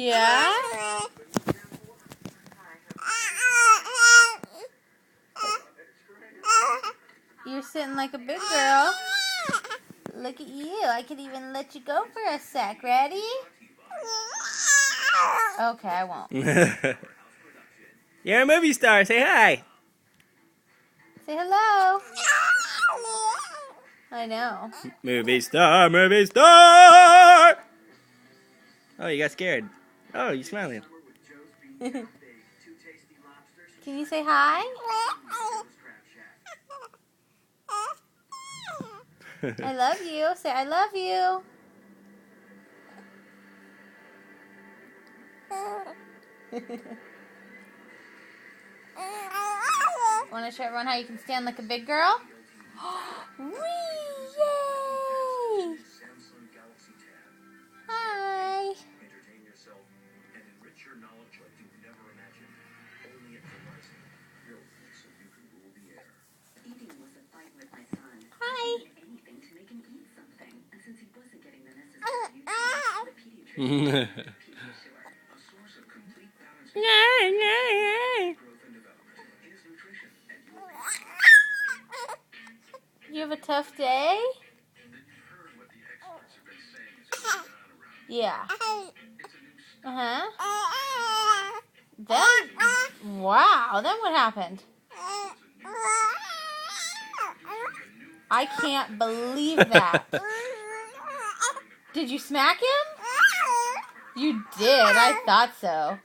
Yeah? You're sitting like a big girl. Look at you. I could even let you go for a sec. Ready? Okay, I won't. You're a movie star. Say hi. Say hello. I know. Movie star, movie star. Oh, you got scared. Oh, you're smiling. Can you say hi? I love you. Say I love you. Want to show everyone how you can stand like a big girl? Whee! Yay! Hi. Hi. You have a tough day? Yeah. Uh-huh. Then, wow, then what happened? I can't believe that. Did you smack him? You did. I thought so.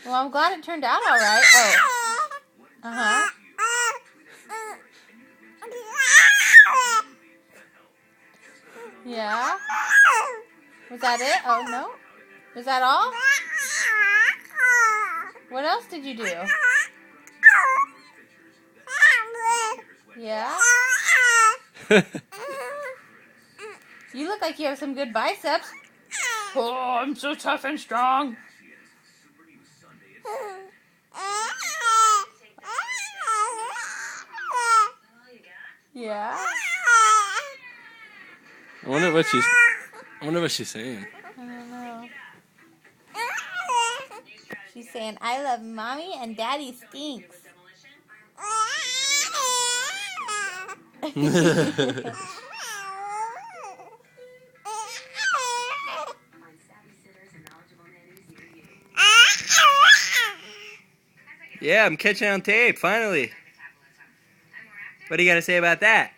Well, I'm glad it turned out all right. Oh. Uh-huh. Yeah? Was that it? Oh, no? Was that all? What else did you do? Yeah? You look like you have some good biceps. Oh, I'm so tough and strong. Yeah? I wonder what she's saying. I don't know. She's saying, I love mommy and daddy stinks. Yeah, I'm catching on tape, finally. What do you got to say about that?